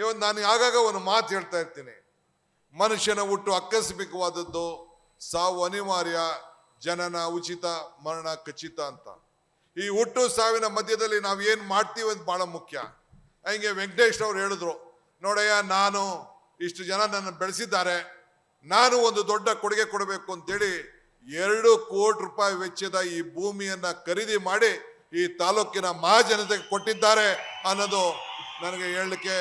ಇವತ್ತು ನಾನು ಆಗಾಗ ಒಂದು ಮಾತು ಹೇಳ್ತಾ ಇರ್ತೀನಿ, ಮನುಷ್ಯನ ಹುಟ್ಟು ಆಕಸ್ಮಿಕವಾದದ್ದು, ಸಾವು ಅನಿವಾರ್ಯ, ಜನನ ಉಚಿತ, ಮರಣ ಖಚಿತ ಅಂತ. ಈ ಹುಟ್ಟು ಸಾವಿನ ಮಧ್ಯದಲ್ಲಿ ನಾವು ಏನು ಮಾಡ್ತೀವಿ ಅಂತ ಬಹಳ ಮುಖ್ಯ. ಹಂಗೆ ವೆಂಕಟೇಶ್ ಅವ್ರು ಹೇಳಿದ್ರು, ನೋಡಯ್ಯ ನಾನು ಇಷ್ಟು ಜನ ನನ್ನ ಬೆಳೆಸಿದ್ದಾರೆ, ನಾನು ಒಂದು ದೊಡ್ಡ ಕೊಡುಗೆ ಕೊಡಬೇಕು ಅಂತೇಳಿ 2 ಕೋಟಿ ರೂಪಾಯಿ ವೆಚ್ಚದ ಈ ಭೂಮಿಯನ್ನ ಖರೀದಿ ಮಾಡಿ ಈ ತಾಲೂಕಿನ ಮಹಾಜನತೆಗೆ ಕೊಟ್ಟಿದ್ದಾರೆ ಅನ್ನೋದು ನನಗೆ ಹೇಳಲಿಕ್ಕೆ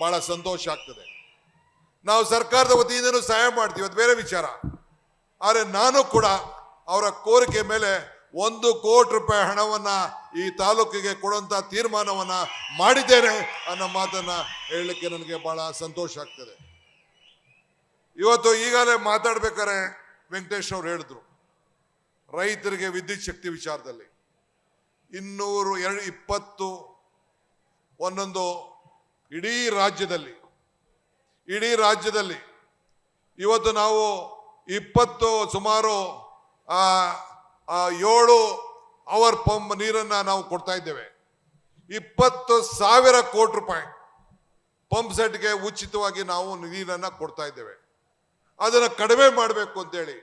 ಬಹಳ ಸಂತೋಷ ಆಗ್ತದೆ. ನಾವು ಸರ್ಕಾರದ ವತಿಯಿಂದನೂ ಸಹಾಯ ಮಾಡ್ತೀವಿ, ಅದು ಬೇರೆ ವಿಚಾರ. ಆದರೆ ನಾನು ಕೂಡ ಅವರ ಕೋರಿಕೆ ಮೇಲೆ 1 ಕೋಟಿ ರೂಪಾಯಿ ಹಣವನ್ನ ಈ ತಾಲೂಕಿಗೆ ಕೊಡುವಂತ ತೀರ್ಮಾನವನ್ನ ಮಾಡಿದ್ದೇನೆ ಅನ್ನೋ ಮಾತನ್ನ ಹೇಳಲಿಕ್ಕೆ ನನಗೆ ಬಹಳ ಸಂತೋಷ ಆಗ್ತದೆ. ಇವತ್ತು ಈಗಾಗಲೇ ಮಾತಾಡ್ಬೇಕಾದ್ರೆ ವೆಂಕಟೇಶ್ ಅವರು ಹೇಳಿದ್ರು, ರೈತರಿಗೆ ವಿದ್ಯುತ್ ಶಕ್ತಿ ವಿಚಾರದಲ್ಲಿ 220 ಒಂದೊಂದು ಇಡೀ ರಾಜ್ಯದಲ್ಲಿ ಇವತ್ತು ನಾವು 20 ಸುಮಾರು 7 ಅವರ್ ಪಂಪ್ ನೀರನ್ನ ನಾವು ಕೊಡ್ತಾ ಇದ್ದೇವೆ. 20,000 ಕೋಟಿ ರೂಪಾಯಿ ಪಂಪ್ ಸೆಟ್ಗೆ ಉಚಿತವಾಗಿ ನಾವು ನೀರನ್ನ ಕೊಡ್ತಾ ಇದ್ದೇವೆ. ಅದನ್ನು ಕಡಿಮೆ ಮಾಡಬೇಕು ಅಂತೇಳಿ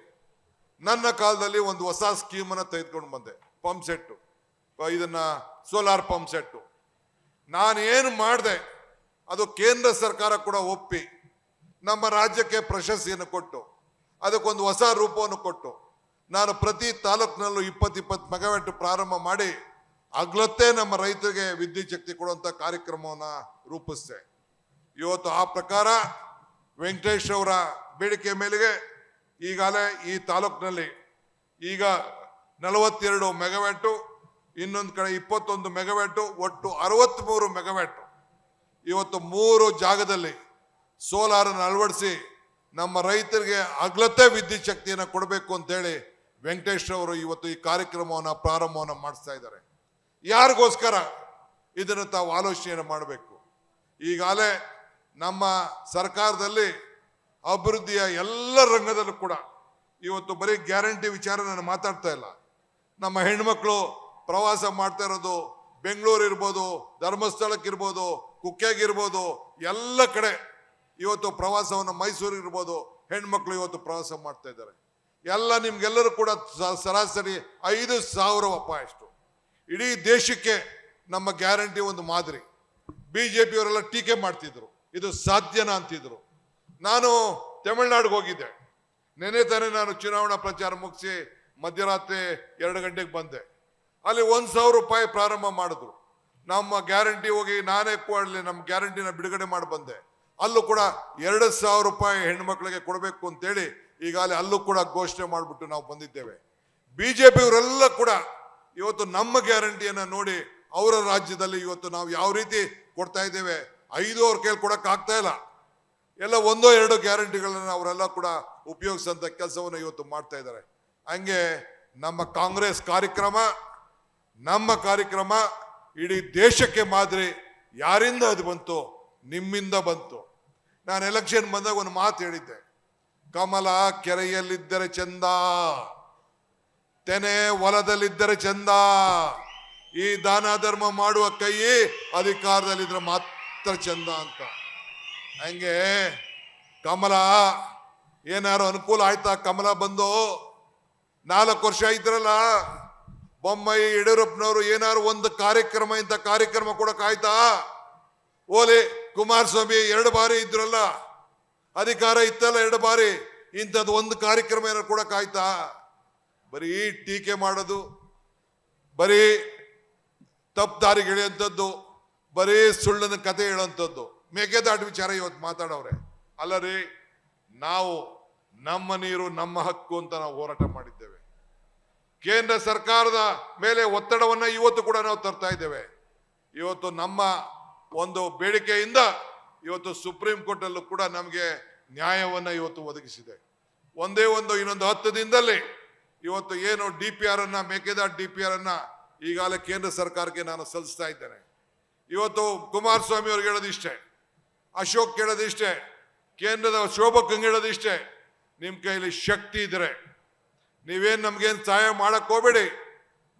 ನನ್ನ ಕಾಲದಲ್ಲಿ ಒಂದು ಹೊಸ ಸ್ಕೀಮನ್ನು ತೆಗೆದುಕೊಂಡು ಬಂದೆ, ಪಂಪ್ ಸೆಟ್ಟು, ಇದನ್ನ ಸೋಲಾರ್ ಪಂಪ್ ಸೆಟ್ಟು. ನಾನು ಏನು ಮಾಡಿದೆ ಅದು ಕೇಂದ್ರ ಸರ್ಕಾರ ಕೂಡ ಒಪ್ಪಿ ನಮ್ಮ ರಾಜ್ಯಕ್ಕೆ ಪ್ರಶಸ್ತಿಯನ್ನು ಕೊಟ್ಟು ಅದಕ್ಕೊಂದು ಹೊಸ ರೂಪವನ್ನು ಕೊಟ್ಟು ನಾನು ಪ್ರತಿ ತಾಲೂಕಿನಲ್ಲೂ 20 ಮೆಗಾವ್ಯಾಟ್ ಪ್ರಾರಂಭ ಮಾಡಿ ಅಗ್ಲತ್ತೇ ನಮ್ಮ ರೈತರಿಗೆ ವಿದ್ಯುತ್ ಶಕ್ತಿ ಕೊಡುವಂಥ ಕಾರ್ಯಕ್ರಮವನ್ನು ರೂಪಿಸಿದೆ. ಇವತ್ತು ಆ ಪ್ರಕಾರ ವೆಂಕಟೇಶ್ ಅವರ ಬೇಡಿಕೆ ಮೇಲೆಗೆ ಈಗಾಗಲೇ ಈ ತಾಲೂಕಿನಲ್ಲಿ ಈಗ 42 ಮೆಗಾವ್ಯಾಟು, ಇನ್ನೊಂದು ಕಡೆ 21 ಮೆಗಾವ್ಯಾಟು, ಒಟ್ಟು 63 ಮೆಗಾವ್ಯಾಟು ಇವತ್ತು 3 ಜಾಗದಲ್ಲಿ ಸೋಲಾರನ್ನು ಅಳವಡಿಸಿ ನಮ್ಮ ರೈತರಿಗೆ ಅಗ್ಲತ್ತೇ ವಿದ್ಯುತ್ ಶಕ್ತಿಯನ್ನು ಕೊಡಬೇಕು ಅಂತೇಳಿ ವೆಂಕಟೇಶ್ ಅವರು ಇವತ್ತು ಈ ಕಾರ್ಯಕ್ರಮವನ್ನು ಪ್ರಾರಂಭವನ್ನು ಮಾಡಿಸ್ತಾ ಇದ್ದಾರೆ. ಯಾರಿಗೋಸ್ಕರ ಇದನ್ನು ತಾವು ಆಲೋಚನೆಯನ್ನು ಮಾಡಬೇಕು. ಈಗಾಗಲೇ ನಮ್ಮ ಸರ್ಕಾರದಲ್ಲಿ ಅಭಿವೃದ್ಧಿಯ ಎಲ್ಲ ರಂಗದಲ್ಲೂ ಕೂಡ ಇವತ್ತು ಬರೀ ಗ್ಯಾರಂಟಿ ವಿಚಾರ ನಾನು ಮಾತಾಡ್ತಾ ಇಲ್ಲ. ನಮ್ಮ ಹೆಣ್ಮಕ್ಳು ಪ್ರವಾಸ ಮಾಡ್ತಾ ಇರೋದು ಬೆಂಗಳೂರು ಇರ್ಬೋದು, ಧರ್ಮಸ್ಥಳಕ್ಕಿರ್ಬೋದು, ಕುಕ್ಕೆಗಿರ್ಬೋದು, ಎಲ್ಲ ಕಡೆ ಇವತ್ತು ಪ್ರವಾಸವನ್ನು, ಮೈಸೂರು ಇರ್ಬೋದು, ಹೆಣ್ಮಕ್ಳು ಇವತ್ತು ಪ್ರವಾಸ ಮಾಡ್ತಾ ಇದ್ದಾರೆ. ಎಲ್ಲ ನಿಮ್ಗೆಲ್ಲರೂ ಕೂಡ ಸರಾಸರಿ 5,000 ರೂಪಾಯಿ ಅಷ್ಟು. ಇಡೀ ದೇಶಕ್ಕೆ ನಮ್ಮ ಗ್ಯಾರಂಟಿ ಒಂದು ಮಾದರಿ. BJP ಅವರೆಲ್ಲ ಟೀಕೆ ಮಾಡ್ತಿದ್ರು, ಇದು ಸಾಧ್ಯನಾ ಅಂತಿದ್ರು. ನಾನು ತಮಿಳ್ನಾಡಿಗೆ ಹೋಗಿದ್ದೆ, ನೆನೆ ತಾನೇ ನಾನು ಚುನಾವಣಾ ಪ್ರಚಾರ ಮುಗಿಸಿ ಮಧ್ಯರಾತ್ರಿ 2 ಗಂಟೆಗೆ ಬಂದೆ. ಅಲ್ಲಿ 1,000 ರೂಪಾಯಿ ಪ್ರಾರಂಭ ಮಾಡಿದ್ರು. ನಮ್ಮ ಗ್ಯಾರಂಟಿ ಹೋಗಿ ನಾನೇ ಕೊಡಲಿ ನಮ್ಮ ಗ್ಯಾರಂಟಿನ ಬಿಡುಗಡೆ ಮಾಡಿ ಬಂದೆ. ಅಲ್ಲೂ ಕೂಡ 2,000 ರೂಪಾಯಿ ಹೆಣ್ಮಕ್ಳಿಗೆ ಕೊಡಬೇಕು ಅಂತೇಳಿ ಈಗಾಗಲೇ ಅಲ್ಲೂ ಕೂಡ ಘೋಷಣೆ ಮಾಡಿಬಿಟ್ಟು ನಾವು ಬಂದಿದ್ದೇವೆ. BJP ಅವರೆಲ್ಲ ಕೂಡ ಇವತ್ತು ನಮ್ಮ ಗ್ಯಾರಂಟಿಯನ್ನು ನೋಡಿ ಅವರ ರಾಜ್ಯದಲ್ಲಿ ಇವತ್ತು ನಾವು ಯಾವ ರೀತಿ ಕೊಡ್ತಾ ಇದ್ದೇವೆ, 5 ಅವ್ರ ಕೈಲಿ ಕೊಡಕ್ಕೆ ಆಗ್ತಾ ಇಲ್ಲ. ಎಲ್ಲ 1-2 ಗ್ಯಾರಂಟಿಗಳನ್ನು ಅವರೆಲ್ಲ ಕೂಡ ಉಪಯೋಗಿಸಂತ ಕೆಲಸವನ್ನು ಇವತ್ತು ಮಾಡ್ತಾ ಇದ್ದಾರೆ. ಹಂಗೆ ನಮ್ಮ ಕಾಂಗ್ರೆಸ್ ನಮ್ಮ ಕಾರ್ಯಕ್ರಮ ಇಡೀ ದೇಶಕ್ಕೆ ಮಾದರಿ. ಯಾರಿಂದ ಅದು ಬಂತು? ನಿಮ್ಮಿಂದ ಬಂತು. ನಾನು ಎಲೆಕ್ಷನ್ ಬಂದಾಗ ಒಂದು ಮಾತು ಹೇಳಿದ್ದೆ, ಕಮಲ ಕೆರೆಯಲ್ಲಿದ್ದರೆ ಚಂದ, ತೆನೆ ಹೊಲದಲ್ಲಿದ್ದರೆ ಚಂದ, ಈ ದಾನ ಧರ್ಮ ಮಾಡುವ ಕೈ ಅಧಿಕಾರದಲ್ಲಿದ್ರೆ ಮಾತ್ರ ಚಂದ ಅಂತ. ಹಂಗೆ ಕಮಲ ಏನಾರು ಅನುಕೂಲ ಆಯ್ತಾ? ಕಮಲ ಬಂದು 4 ವರ್ಷ ಇದ್ರಲ್ಲ, ಬೊಮ್ಮಾಯಿ ಯಡಿಯೂರಪ್ಪನವರು ಏನಾರು ಒಂದು ಕಾರ್ಯಕ್ರಮ ಇಂಥ ಕಾರ್ಯಕ್ರಮ ಕೊಡಕ್ಕಾಯ್ತಾ? ಓಲಿ ಕುಮಾರಸ್ವಾಮಿ 2 ಬಾರಿ ಇದ್ರಲ್ಲ, ಅಧಿಕಾರ ಇತ್ತಲ್ಲ 2 ಬಾರಿ, ಇಂಥದ್ದು ಒಂದು ಕಾರ್ಯಕ್ರಮ ಏನಾರು ಕೊಡಕ್ಕಾಯ್ತಾ? ಬರೀ ಟೀಕೆ ಮಾಡೋದು, ಬರೀ ತಪ್ಪು ದಾರಿಗೆ ಎಳೆಯುವಂಥದ್ದು, ಬರೀ ಸುಳ್ಳನ ಕತೆ ಹೇಳುವಂಥದ್ದು, ಮೇಕೆದಾಟು ವಿಚಾರ ಇವತ್ತು ಮಾತಾಡೋರೆ ಅಲ್ಲ ರೀ. ನಾವು ನಮ್ಮ ನೀರು ನಮ್ಮ ಹಕ್ಕು ಅಂತ ನಾವು ಹೋರಾಟ ಮಾಡಿದ್ದೇವೆ. ಕೇಂದ್ರ ಸರ್ಕಾರದ ಮೇಲೆ ಒತ್ತಡವನ್ನ ಇವತ್ತು ಕೂಡ ನಾವು ತರ್ತಾ ಇದ್ದೇವೆ. ಇವತ್ತು ನಮ್ಮ ಒಂದು ಬೇಡಿಕೆಯಿಂದ ಇವತ್ತು ಸುಪ್ರೀಂ ಕೋರ್ಟ್ ಅಲ್ಲೂ ಕೂಡ ನಮಗೆ ನ್ಯಾಯವನ್ನ ಇವತ್ತು ಒದಗಿಸಿದೆ. ಇನ್ನೊಂದು 10 ದಿನದಲ್ಲಿ ಇವತ್ತು ಏನು DPR ಅನ್ನ, ಮೇಕೆದಾಟು DPR ಅನ್ನ ಈಗಾಗಲೇ ಕೇಂದ್ರ ಸರ್ಕಾರಕ್ಕೆ ನಾನು ಸಲ್ಲಿಸ್ತಾ ಇದ್ದೇನೆ. ಇವತ್ತು ಕುಮಾರಸ್ವಾಮಿ ಅವ್ರಿಗೆ ಹೇಳೋದಿಷ್ಟೇ, ಅಶೋಕ್ ಹೇಳೋದಿಷ್ಟೇ, ಕೇಂದ್ರದ ಶೋಭಕ್ಕಂಗೆ ಹೇಳೋದಿಷ್ಟೇ, ನಿಮ್ಮ ಕೈಲಿ ಶಕ್ತಿ ಇದ್ರೆ ನೀವೇನು ನಮ್ಗೇನು ಸಹಾಯ ಮಾಡಕ್ ಹೋಗ್ಬೇಡಿ.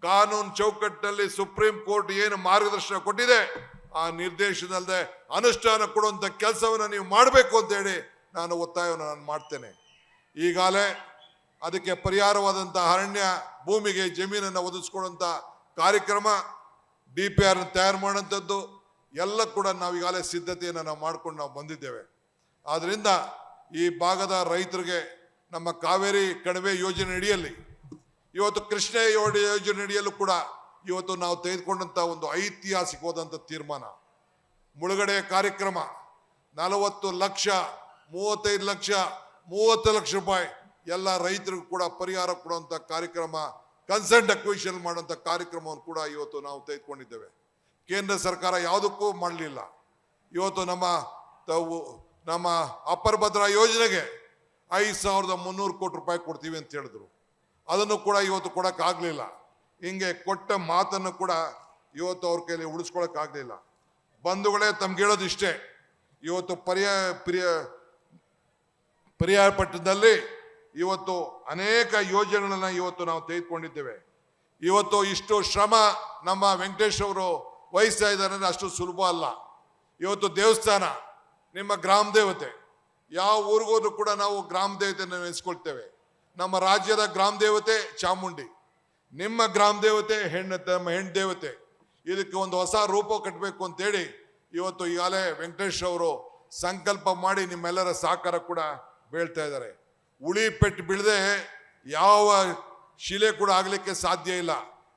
ಕಾನೂನು ಚೌಕಟ್ಟಿನಲ್ಲಿ ಸುಪ್ರೀಂ ಕೋರ್ಟ್ ಏನು ಮಾರ್ಗದರ್ಶನ ಕೊಟ್ಟಿದೆ ಆ ನಿರ್ದೇಶನದಲ್ಲದೆ ಅನುಷ್ಠಾನ ಕೊಡುವಂತ ಕೆಲಸವನ್ನು ನೀವು ಮಾಡಬೇಕು ಅಂತ ಹೇಳಿ ನಾನು ಒತ್ತಾಯವನ್ನು ನಾನು ಮಾಡ್ತೇನೆ. ಈಗಾಗಲೇ ಅದಕ್ಕೆ ಪರಿಹಾರವಾದಂಥ ಅರಣ್ಯ ಭೂಮಿಗೆ ಜಮೀನನ್ನು ಒದಗಿಸ್ಕೊಡುವಂಥ ಕಾರ್ಯಕ್ರಮ DPR ತಯಾರು ಮಾಡುವಂಥದ್ದು ಎಲ್ಲ ಕೂಡ ನಾವು ಈಗಾಗಲೇ ಸಿದ್ಧತೆಯನ್ನು ನಾವು ಮಾಡ್ಕೊಂಡು ನಾವು ಬಂದಿದ್ದೇವೆ. ಆದ್ರಿಂದ ಈ ಭಾಗದ ರೈತರಿಗೆ ನಮ್ಮ ಕಾವೇರಿ ಕಣಿವೆ ಯೋಜನೆ ಅಡಿಯಲ್ಲಿ ಇವತ್ತು ಕೃಷ್ಣ ಯೋಜನೆ ಅಡಿಯಲ್ಲೂ ಕೂಡ ಇವತ್ತು ನಾವು ತೆಗೆದುಕೊಂಡಂತ ಒಂದು ಐತಿಹಾಸಿಕವಾದಂಥ ತೀರ್ಮಾನ. ಮುಳುಗಡೆ ಕಾರ್ಯಕ್ರಮ 40 ಲಕ್ಷ, 35 ಲಕ್ಷ, 30 ಲಕ್ಷ ರೂಪಾಯಿ ಎಲ್ಲ ರೈತರಿಗೂ ಕೂಡ ಪರಿಹಾರ ಕೊಡುವಂಥ ಕಾರ್ಯಕ್ರಮ, ಕನ್ಸೆಂಟ್ ಅಕ್ವಿಷನ್ ಮಾಡುವಂಥ ಕಾರ್ಯಕ್ರಮವನ್ನು ಕೂಡ ಇವತ್ತು ನಾವು ತೆಗೆದುಕೊಂಡಿದ್ದೇವೆ. ಕೇಂದ್ರ ಸರ್ಕಾರ ಯಾವುದಕ್ಕೂ ಮಾಡಲಿಲ್ಲ. ಇವತ್ತು ನಮ್ಮ ಅಪ್ಪರ್ ಭದ್ರಾ ಯೋಜನೆಗೆ 5,300 ಕೋಟಿ ರೂಪಾಯಿ ಕೊಡ್ತೀವಿ ಅಂತ ಹೇಳಿದ್ರು. ಅದನ್ನು ಕೂಡ ಇವತ್ತು ಕೊಡಕ್ಕಾಗ್ಲಿಲ್ಲ. ಹಿಂಗೆ ಕೊಟ್ಟ ಮಾತನ್ನು ಕೂಡ ಇವತ್ತು ಅವ್ರ ಕೈಲಿ ಉಳಿಸ್ಕೊಳಕ್ಕಾಗ್ಲಿಲ್ಲ. ಬಂಧುಗಳೇ, ತಮ್ಗೆ ಹೇಳೋದು ಇಷ್ಟೇ, ಇವತ್ತು ಪರಿಹಾರ ಪಟ್ಟಣದಲ್ಲಿ ಇವತ್ತು ಅನೇಕ ಯೋಜನೆಗಳನ್ನ ಇವತ್ತು ನಾವು ತೆಗೆದುಕೊಂಡಿದ್ದೇವೆ. ಇವತ್ತು ಇಷ್ಟು ಶ್ರಮ ನಮ್ಮ ವೆಂಕಟೇಶ್ ಅವರು ವಹಿಸ್ತಾ ಇದ್ದಾರೆ ಅಂದ್ರೆ ಅಷ್ಟು ಸುಲಭ ಅಲ್ಲ. ಇವತ್ತು ದೇವಸ್ಥಾನ ನಿಮ್ಮ ಗ್ರಾಮ ದೇವತೆ, ಯಾವ ಊರಿಗೋದ್ರು ಕೂಡ ನಾವು ಗ್ರಾಮ ದೇವತೆಯನ್ನು ನೆನೆಸ್ಕೊಳ್ತೇವೆ. ನಮ್ಮ ರಾಜ್ಯದ ಗ್ರಾಮ ದೇವತೆ ಚಾಮುಂಡಿ, ನಿಮ್ಮ ಗ್ರಾಮ ದೇವತೆ ನಮ್ಮ ಹೆಣ್ಣು ದೇವತೆ. ಇದಕ್ಕೆ ಒಂದು ಹೊಸ ರೂಪ ಕಟ್ಟಬೇಕು ಅಂತೇಳಿ ಇವತ್ತು ಈಗಾಗಲೇ ವೆಂಕಟೇಶ್ ಅವರು ಸಂಕಲ್ಪ ಮಾಡಿ ನಿಮ್ಮೆಲ್ಲರ ಸಹಕಾರ ಕೂಡ ಬೀಳ್ತಾ ಇದ್ದಾರೆ. ಉಳಿ ಪೆಟ್ಟು ಬೀಳದೆ ಯಾವ ಶಿಲೆ ಕೂಡ ಆಗ್ಲಿಕ್ಕೆ ಸಾಧ್ಯ ಇಲ್ಲ.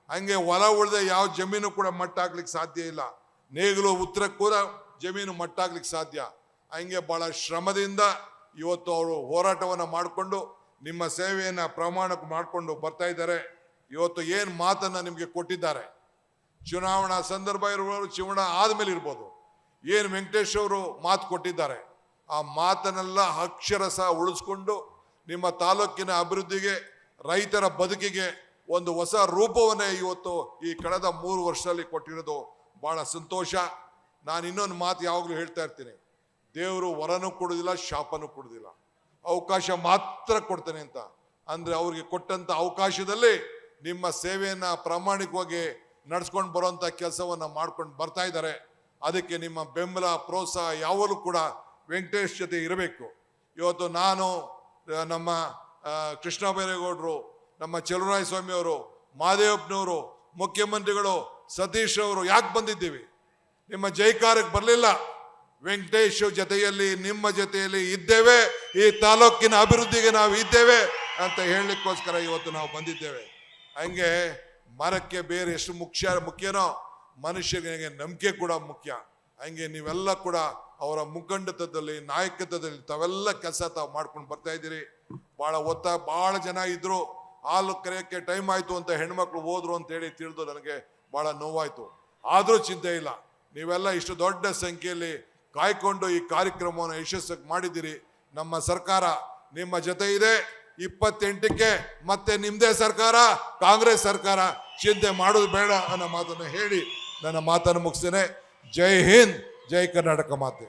ಹಂಗೆ ಹೊಲ ಉಳಿದೆ ಯಾವ ಜಮೀನು ಕೂಡ ಮಟ್ಟ ಆಗ್ಲಿಕ್ಕೆ ಸಾಧ್ಯ ಇಲ್ಲ. ನೇಗಿಲು ಉತ್ತರ ಕೂಡ ಜಮೀನು ಮಟ್ಟ ಆಗ್ಲಿಕ್ಕೆ ಸಾಧ್ಯ. ಹಂಗೆ ಬಹಳ ಶ್ರಮದಿಂದ ಇವತ್ತು ಅವರು ಹೋರಾಟವನ್ನು ಮಾಡಿಕೊಂಡು ನಿಮ್ಮ ಸೇವೆಯನ್ನ ಪ್ರಮಾಣಕ್ಕೆ ಮಾಡಿಕೊಂಡು ಬರ್ತಾ ಇದ್ದಾರೆ. ಇವತ್ತು ಏನು ಮಾತನ್ನ ನಿಮಗೆ ಕೊಟ್ಟಿದ್ದಾರೆ, ಚುನಾವಣಾ ಸಂದರ್ಭ ಇರ್ಬೋದು, ಚುನಾವಣಾ ಆದ್ಮೇಲೆ ಇರ್ಬೋದು, ಏನು ವೆಂಕಟೇಶ್ ಅವರು ಮಾತು ಕೊಟ್ಟಿದ್ದಾರೆ ಆ ಮಾತನ್ನೆಲ್ಲ ಅಕ್ಷರಸ ಉಳಿಸ್ಕೊಂಡು ನಿಮ್ಮ ತಾಲೂಕಿನ ಅಭಿವೃದ್ಧಿಗೆ, ರೈತರ ಬದುಕಿಗೆ ಒಂದು ಹೊಸ ರೂಪವನ್ನೇ ಇವತ್ತು ಈ ಕಳೆದ 3 ವರ್ಷದಲ್ಲಿ ಕೊಟ್ಟಿರೋದು ಬಹಳ ಸಂತೋಷ. ನಾನು ಇನ್ನೊಂದು ಮಾತು ಯಾವಾಗಲೂ ಹೇಳ್ತಾ ಇರ್ತೀನಿ, ದೇವರು ವರನೂ ಕೊಡುವುದಿಲ್ಲ, ಶಾಪನೂ ಕೊಡುವುದಿಲ್ಲ, ಅವಕಾಶ ಮಾತ್ರ ಕೊಡ್ತಾನೆ ಅಂತ. ಅಂದ್ರೆ ಅವ್ರಿಗೆ ಕೊಟ್ಟಂತ ಅವಕಾಶದಲ್ಲಿ ನಿಮ್ಮ ಸೇವೆಯನ್ನ ಪ್ರಾಮಾಣಿಕವಾಗಿ ನಡ್ಸ್ಕೊಂಡು ಬರುವಂತ ಕೆಲಸವನ್ನ ಮಾಡ್ಕೊಂಡು ಬರ್ತಾ ಇದ್ದಾರೆ. ಅದಕ್ಕೆ ನಿಮ್ಮ ಬೆಂಬಲ, ಪ್ರೋತ್ಸಾಹ ಯಾವಾಗಲೂ ಕೂಡ ವೆಂಕಟೇಶ್ ಜೊತೆ ಇರಬೇಕು. ಇವತ್ತು ನಾನು, ನಮ್ಮ ಕೃಷ್ಣ ಬೈರೇಗೌಡರು, ನಮ್ಮ ಚಲುವರಾಯ ಸ್ವಾಮಿ ಅವರು, ಮಹದೇವಪ್ಪನವರು, ಮುಖ್ಯಮಂತ್ರಿಗಳು, ಸತೀಶ್ ಅವರು ಯಾಕೆ ಬಂದಿದ್ದೀವಿ? ನಿಮ್ಮ ಜೈಕಾರಕ್ಕೆ ಬರಲಿಲ್ಲ. ವೆಂಕಟೇಶ್ ಜೊತೆಯಲ್ಲಿ, ನಿಮ್ಮ ಜೊತೆಯಲ್ಲಿ ಇದ್ದೇವೆ, ಈ ತಾಲೂಕಿನ ಅಭಿವೃದ್ಧಿಗೆ ನಾವು ಇದ್ದೇವೆ ಅಂತ ಹೇಳಲಿಕ್ಕೋಸ್ಕರ ಇವತ್ತು ನಾವು ಬಂದಿದ್ದೇವೆ. ಹಂಗೆ ಮರಕ್ಕೆ ಬೇರೆ ಎಷ್ಟು ಮುಖ್ಯನೋ ಮನುಷ್ಯನಿಗೆ ನಂಬಿಕೆ ಕೂಡ ಮುಖ್ಯ. ಹಂಗೆ ನೀವೆಲ್ಲ ಕೂಡ ಅವರ ಮುಖಂಡತ್ವದಲ್ಲಿ, ನಾಯಕತ್ವದಲ್ಲಿ ತಾವೆಲ್ಲ ಕೆಲಸ ತಾವು ಮಾಡ್ಕೊಂಡು ಬರ್ತಾ ಇದ್ದೀರಿ. ಬಹಳ ಜನ ಇದ್ರು, ಹಾಲು ಕರೆಯೋಕ್ಕೆ ಟೈಮ್ ಆಯ್ತು ಅಂತ ಹೆಣ್ಮಕ್ಳು ಹೋದ್ರು ಅಂತ ಹೇಳಿ ತಿಳಿದು ನನಗೆ ಬಹಳ ನೋವಾಯ್ತು. ಆದ್ರೂ ಚಿಂತೆ ಇಲ್ಲ, ನೀವೆಲ್ಲ ಇಷ್ಟು ದೊಡ್ಡ ಸಂಖ್ಯೆಯಲ್ಲಿ ಕಾಯ್ಕೊಂಡು ಈ ಕಾರ್ಯಕ್ರಮವನ್ನು ಯಶಸ್ವಿ ಮಾಡಿದ್ದೀರಿ. ನಮ್ಮ ಸರ್ಕಾರ ನಿಮ್ಮ ಜೊತೆ ಇದೆ. 28ಕ್ಕೆ ಮತ್ತೆ ನಿಮ್ದೇ ಸರ್ಕಾರ, ಕಾಂಗ್ರೆಸ್ ಸರ್ಕಾರ, ಚಿಂತೆ ಮಾಡೋದು ಬೇಡ ಅನ್ನೋ ಮಾತನ್ನು ಹೇಳಿ ನನ್ನ ಮಾತನ್ನು ಮುಗಿಸ್ತೇನೆ. ಜೈ ಹಿಂದ್, ಜೈ ಕರ್ನಾಟಕ ಮಾತೆ.